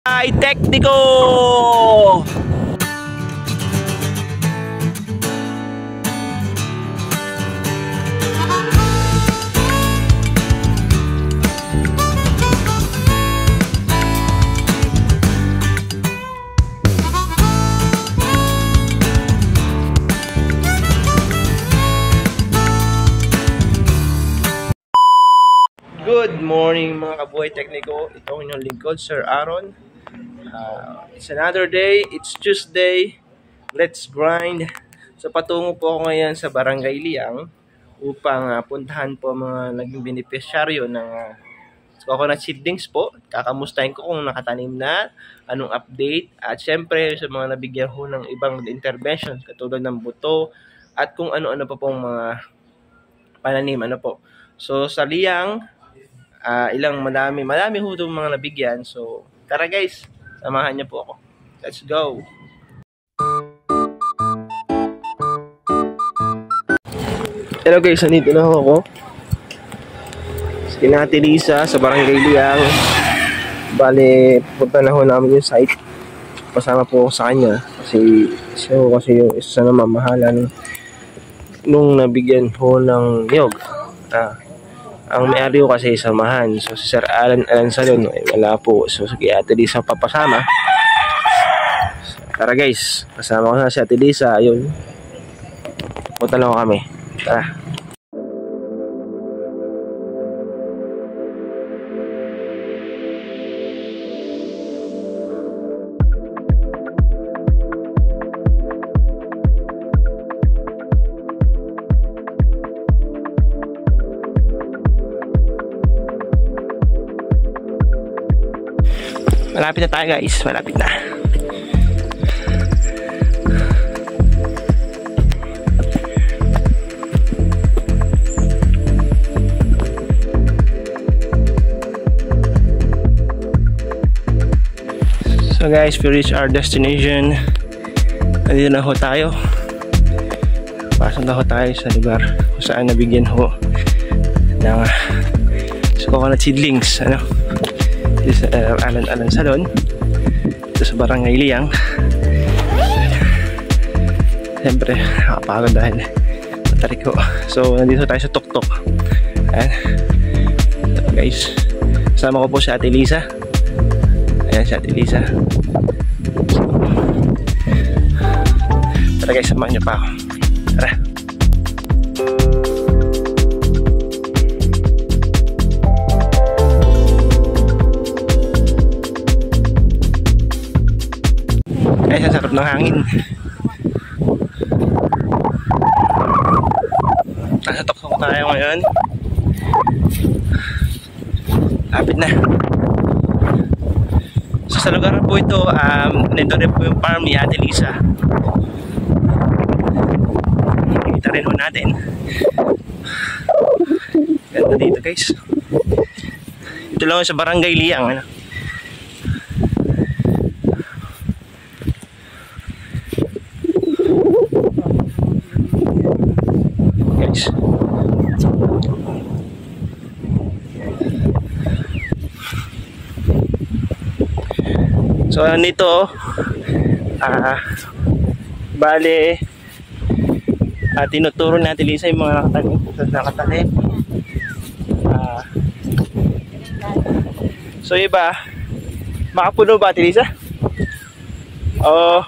Ay, Tekniko! Good morning mga kabuhay Tekniko. Ito ang inyong lingkod, Sir Aaron. It's another day. It's Tuesday. Let's grind. So patungo po ako ngayon sa Barangay Liang upang puntahan po mga naging beneficiaryo ng coconut seedlings po. Kakamustahin ko kung nakatanim na, anong update, at syempre sa mga nabigyan ho ng ibang interventions katulad ng buto at kung ano-ano pa pong mga pananim. So sa Liang, marami ho itong mga nabigyan. So tara guys, samahan niyo po ako. Let's go. Hello guys, nandito na ako sa Ate Lisa sa Barangay Liang. Bale, punta na ho namin yung site. Pasama po ako sa kanya kasi yung isa na mamahalan nung nabigyan ho ng niyog. Ang may-ari ko kasi samahan. So si Sir Alan Salon wala po. So sige, Ate Lisa papasama. Tara guys, kasama ko na si Ate Lisa. Ayun, punta lang kami. Tara. Malapit na tayo guys, malapit na. So guys, we reach our destination. Nandito na ho tayo. Pasok na ho tayo sa lugar kung saan nabigyan ho ng coconut seedlings. This is Alan Salon. Ito sa Barangay Liang. Siyempre nakapagod dahil matarik ko. So nandito tayo sa tuktok. Ayan. So, guys, kasama ko po si Ate Lisa. Ayan si Ate Lisa. So, tara guys, samahan niyo pa ako. Tara. Guys, ang sarap ng hangin. Nasa tuktok tayo ngayon. Lapit na. So sa lugar po ito, nito rin po yung farm ni Ate Lisa. Nakikita rin ho natin. Ganda dito guys. Ito lang sa Barangay Liang. So nito bale tinuturo natin Lisa yung mga nakatanim. So iba makapuno ba Ate Lisa? O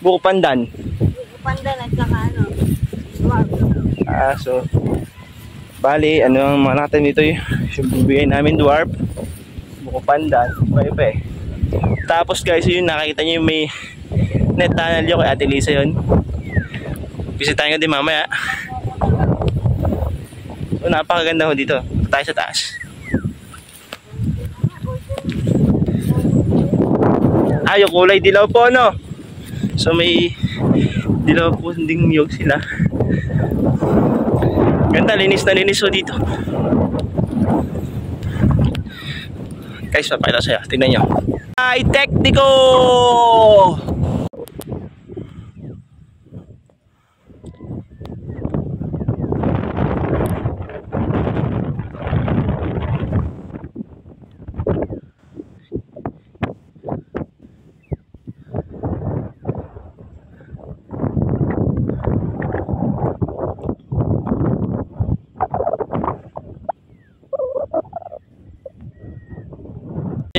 buko pandan? Buko pandan at saka dwarf. So bale ang mga nakatanim dito yung bibigay namin dwarf, buko pandan, iba eh. Tapos guys, yun nakikita nyo yung may net tunnel yun kay Ate Lisa yun. Bisitahin ko din mamaya. So napakaganda ho dito. Tayo sa taas. Yung kulay dilaw po no. So may dilaw po ding niyog sila. Ganda, linis na linis ho dito. Guys, papakita sa'yo. Tingnan nyo. Ay, Tekniko!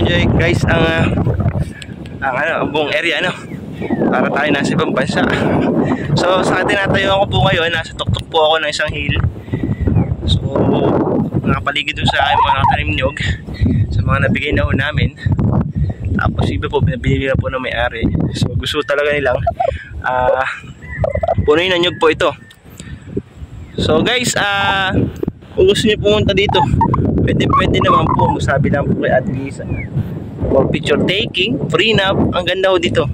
enjoy guys ang buong area para tayo nasa ibang bansa. So sa tinatayuan ko po ngayon, nasa tuktok po ako ng isang hill. So nakapaligid dun sa mga nakatanim nyog, sa mga nabigay na ho namin. Tapos iba po pinabili na po ng may-ari. So gusto talaga nilang punuin na nyog po ito. So guys, kung gusto niyo pumunta dito, pwede naman po. Sabi lang po kay Ate Lisa, for picture taking, free na. Ang ganda ho dito.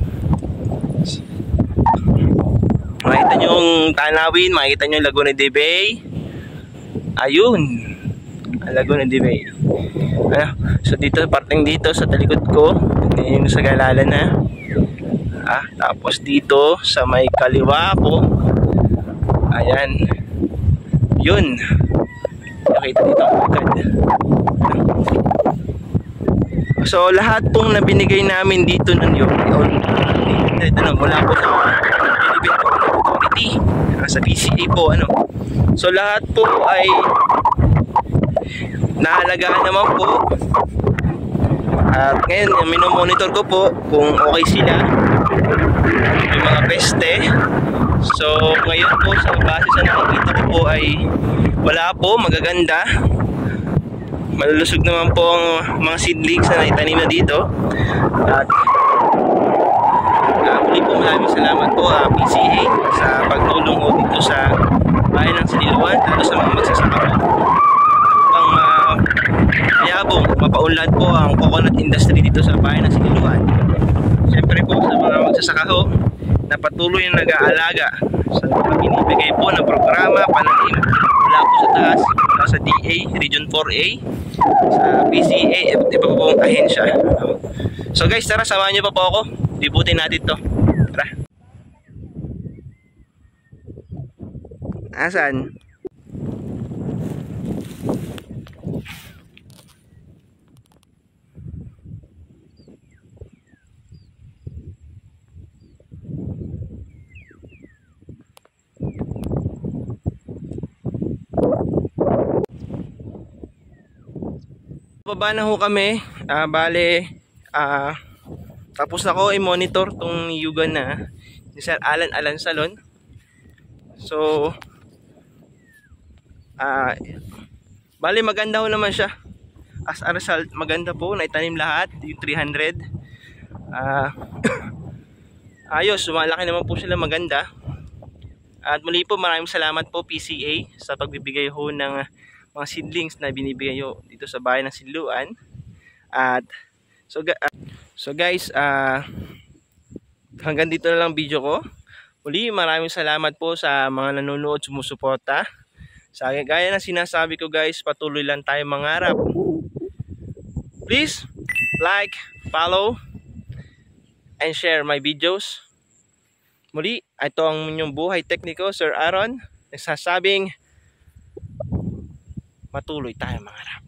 Makita nyo yung tanawin, makita nyo yung Laguna de Bay. Ayun, ang Laguna de Bay. So dito, parting dito sa talikod ko, yung sa Galalan na. Tapos dito sa may kaliwa ko, ayan, yun, nakita dito ang agad. So lahat pong nabinigay namin dito nun yun, mula po sa Philippine Authority, sa PCA po, so lahat po ay naalagaan naman po. At ngayon minomonitor ko po kung okay sila, yung mga peste. So ngayon po sa base sa nakikita ko po ay wala po, magaganda. Malulusog naman po ang mga seedlings na naitanim na dito. At muli po maraming salamat po PCA sa pagtulong po dito sa bayan ng Siniluan, lalo sa mga magsasaka po upang mayabong mapaunlad po ang coconut industry dito sa bayan ng Siniluan. Siyempre po sa mga magsasaka ho na patuloy na nag-aalaga sa binibigay po ng programa pananim mula po sa taas, mula sa DA, Region 4A, sa PCA, iba po pong ahensya. So guys, tara, samahan nyo pa po ako. Dibutin natin to. Tara. Asan? Baba na ho kami. Tapos na ko i-monitor tong yugan na ni Sir Alan Salon. So bale maganda ho naman siya. As a result, maganda po, naitanim lahat yung 300. Ayos, sumalaki naman po sila, maganda. At muli po maraming salamat po PCA sa pagbibigay ho ng mga seedlings na binibigay ho dito sa bayan ng Siniluan. At so guys, hanggang dito na lang video ko. Muli maraming salamat po sa mga nanonood, sumusuporta. Sa gaya ng sinasabi ko guys, patuloy lang tayo mangarap. Please like, follow, and share my videos. Muli, ito ang inyong buhay tekniko, Sir Aaron, nagsasabing patuloy tayo mangarap.